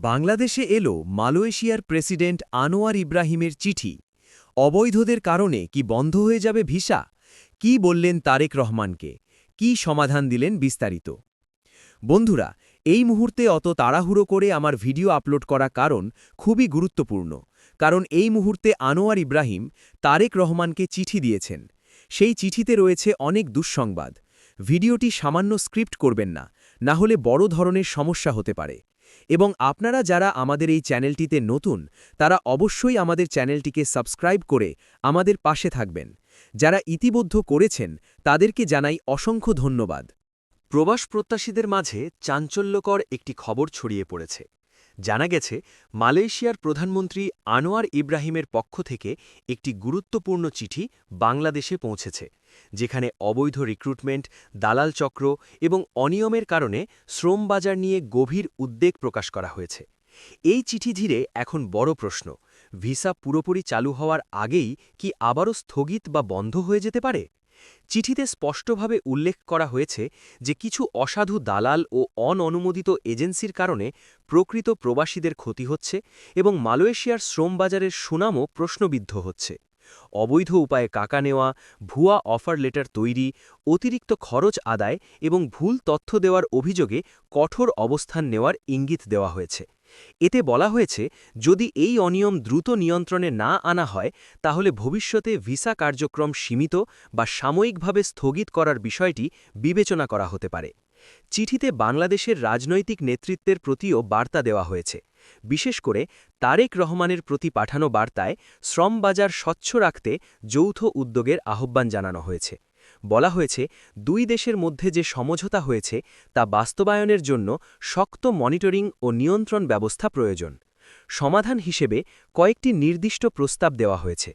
বাংলাদেশে এলো মালয়েশিয়ার প্রেসিডেন্ট আনোয়ার ইব্রাহিমের চিঠি। অবৈধদের কারণে কি বন্ধ হয়ে যাবে ভিসা? কি বললেন তারেক রহমানকে? কি সমাধান দিলেন বিস্তারিত? বন্ধুরা, এই মুহূর্তে অত তাড়াহুড়ো করে আমার ভিডিও আপলোড করা কারণ খুবই গুরুত্বপূর্ণ। কারণ এই মুহূর্তে আনোয়ার ইব্রাহিম তারেক রহমানকে চিঠি দিয়েছেন। সেই চিঠিতে রয়েছে অনেক দুঃসংবাদ। ভিডিওটি সামান্য স্ক্রিপ্ট করবেন না, না হলে বড় ধরনের সমস্যা হতে পারে। এবং আপনারা যারা আমাদের এই চ্যানেলটিতে নতুন, তারা অবশ্যই আমাদের চ্যানেলটিকে সাবস্ক্রাইব করে আমাদের পাশে থাকবেন। যারা ইতিমধ্য করেছেন তাদেরকে জানাই অসংখ্য ধন্যবাদ। প্রবাস প্রত্যাশীদের মাঝে চাঞ্চল্যকর একটি খবর ছড়িয়ে পড়েছে। জানা গেছে, মালয়েশিয়ার প্রধানমন্ত্রী আনোয়ার ইব্রাহিমের পক্ষ থেকে একটি গুরুত্বপূর্ণ চিঠি বাংলাদেশে পৌঁছেছে, যেখানে অবৈধ রিক্রুটমেন্ট, দালাল চক্র এবং অনিয়মের কারণে শ্রম বাজার নিয়ে গভীর উদ্বেগ প্রকাশ করা হয়েছে। এই চিঠি ঘিরে এখন বড় প্রশ্ন, ভিসা পুরোপুরি চালু হওয়ার আগেই কি আবারও স্থগিত বা বন্ধ হয়ে যেতে পারে? চিঠিতে স্পষ্টভাবে উল্লেখ করা হয়েছে যে কিছু অসাধু দালাল ও অননুমোদিত এজেন্সির কারণে প্রকৃত প্রবাসীদের ক্ষতি হচ্ছে এবং মালয়েশিয়ার শ্রম বাজারের সুনামও প্রশ্নবিদ্ধ হচ্ছে। অবৈধ উপায়ে টাকা নেওয়া, ভুয়া অফার লেটার তৈরি, অতিরিক্ত খরচ আদায় এবং ভুল তথ্য দেওয়ার অভিযোগে কঠোর অবস্থান নেওয়ার ইঙ্গিত দেওয়া হয়েছে। এতে বলা হয়েছে, যদি এই অনিয়ম দ্রুত নিয়ন্ত্রণে না আনা হয় তাহলে ভবিষ্যতে ভিসা কার্যক্রম সীমিত বা সাময়িকভাবে স্থগিত করার বিষয়টি বিবেচনা করা হতে পারে। চিঠিতে বাংলাদেশের রাজনৈতিক নেতৃত্বের প্রতিও বার্তা দেওয়া হয়েছে। বিশেষ করে তারেক রহমানের প্রতি পাঠানো বার্তায় শ্রম বাজার স্বচ্ছ রাখতে যৌথ উদ্যোগের আহ্বান জানানো হয়েছে। বলা হয়েছে, দুই দেশের মধ্যে যে সমঝোতা হয়েছে তা বাস্তবায়নের জন্য শক্ত মনিটরিং ও নিয়ন্ত্রণ ব্যবস্থা প্রয়োজন। সমাধান হিসেবে কয়েকটি নির্দিষ্ট প্রস্তাব দেওয়া হয়েছে।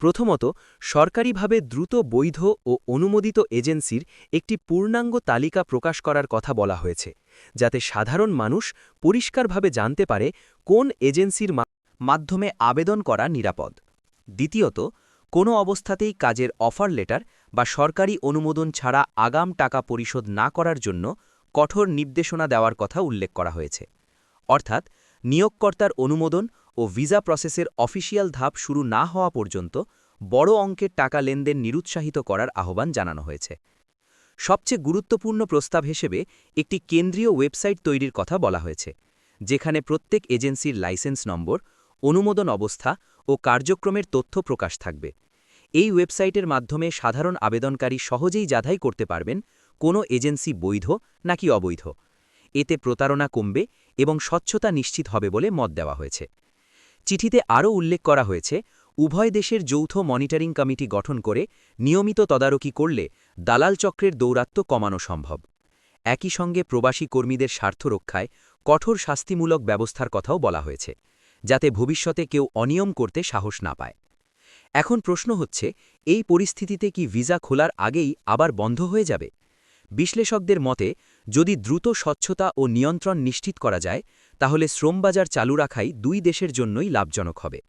প্রথমত, সরকারিভাবে দ্রুত বৈধ ও অনুমোদিত এজেন্সির একটি পূর্ণাঙ্গ তালিকা প্রকাশ করার কথা বলা হয়েছে, যাতে সাধারণ মানুষ পরিষ্কারভাবে জানতে পারে কোন এজেন্সির মাধ্যমে আবেদন করা নিরাপদ। দ্বিতীয়ত, কোনো অবস্থাতেই কাজের অফার লেটার বা সরকারি অনুমোদন ছাড়া আগাম টাকা পরিশোধ না করার জন্য কঠোর নির্দেশনা দেওয়ার কথা উল্লেখ করা হয়েছে। অর্থাৎ, নিয়োগকর্তার অনুমোদন ও ভিসা প্রসেসের অফিসিয়াল ধাপ শুরু না হওয়া পর্যন্ত বড় অঙ্কের টাকা লেনদেন নিরুৎসাহিত করার আহ্বান জানানো হয়েছে। সবচেয়ে গুরুত্বপূর্ণ প্রস্তাব হিসেবে একটি কেন্দ্রীয় ওয়েবসাইট তৈরির কথা বলা হয়েছে, যেখানে প্রত্যেক এজেন্সির লাইসেন্স নম্বর, অনুমোদন অবস্থা ও কার্যক্রমের তথ্য প্রকাশ থাকবে। এই ওয়েবসাইটের মাধ্যমে সাধারণ আবেদনকারী সহজেই যাচাই করতে পারবেন কোনো এজেন্সি বৈধ নাকি অবৈধ। এতে প্রতারণা কমবে এবং স্বচ্ছতা নিশ্চিত হবে বলে মত দেওয়া হয়েছে। চিঠিতে আরও উল্লেখ করা হয়েছে, উভয় দেশের যৌথ মনিটরিং কমিটি গঠন করে নিয়মিত তদারকি করলে দালাল চক্রের দৌরাত্ম্য কমানো সম্ভব। একই সঙ্গে প্রবাসী কর্মীদের স্বার্থ রক্ষায় কঠোর শাস্তিমূলক ব্যবস্থার কথাও বলা হয়েছে, যাতে ভবিষ্যতে কেউ অনিয়ম করতে সাহস না পায়। এখন প্রশ্ন হচ্ছে, এই পরিস্থিতিতে কি ভিসা খোলার আগেই আবার বন্ধ হয়ে যাবে? বিশ্লেষকদের মতে, যদি দ্রুত স্বচ্ছতা ও নিয়ন্ত্রণ নিশ্চিত করা যায় তাহলে শ্রমবাজার চালু রাখাই দুই দেশের জন্যই লাভজনক হবে।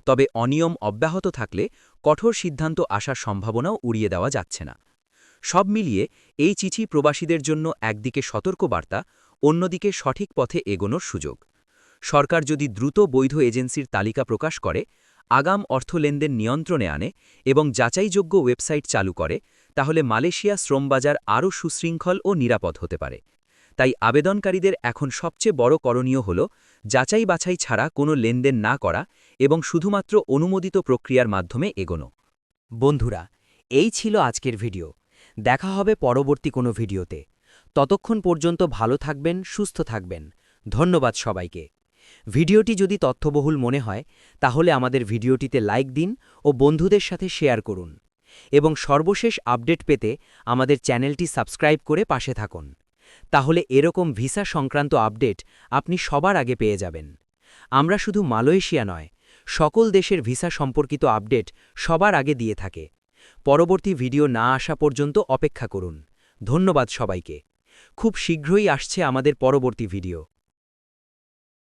তবে অনিয়ম অব্যাহত থাকলে কঠোর সিদ্ধান্ত আসার সম্ভাবনাও উড়িয়ে দেওয়া যাচ্ছে না। সব মিলিয়ে এই চিঠি প্রবাসীদের জন্য একদিকে সতর্কবার্তা, অন্যদিকে সঠিক পথে এগোনোর সুযোগ। সরকার যদি দ্রুত বৈধ এজেন্সির তালিকা প্রকাশ করে, আগাম অর্থ লেনদেন নিয়ন্ত্রণে আনে এবং যাচাইযোগ্য ওয়েবসাইট চালু করে, তাহলে মালয়েশিয়া শ্রমবাজার আরও সুশৃঙ্খল ও নিরাপদ হতে পারে। তাই আবেদনকারীদের এখন সবচেয়ে বড় করণীয় হল যাচাই বাছাই ছাড়া কোনো লেনদেন না করা এবং শুধুমাত্র অনুমোদিত প্রক্রিয়ার মাধ্যমে এগোনো। বন্ধুরা, এই ছিল আজকের ভিডিও। দেখা হবে পরবর্তী কোনো ভিডিওতে। ততক্ষণ পর্যন্ত ভালো থাকবেন, সুস্থ থাকবেন। ধন্যবাদ সবাইকে। ভিডিওটি যদি তথ্যবহুল মনে হয় তাহলে আমাদের ভিডিওটিতে লাইক দিন ও বন্ধুদের সাথে শেয়ার করুন এবং সর্বশেষ আপডেট পেতে আমাদের চ্যানেলটি সাবস্ক্রাইব করে পাশে থাকুন। তাহলে এরকম ভিসা সংক্রান্ত আপডেট আপনি সবার আগে পেয়ে যাবেন। আমরা শুধু মালয়েশিয়া নয়, সকল দেশের ভিসা সম্পর্কিত আপডেট সবার আগে দিয়ে থাকে। পরবর্তী ভিডিও না আসা পর্যন্ত অপেক্ষা করুন। ধন্যবাদ সবাইকে। খুব শীঘ্রই আসছে আমাদের পরবর্তী ভিডিও।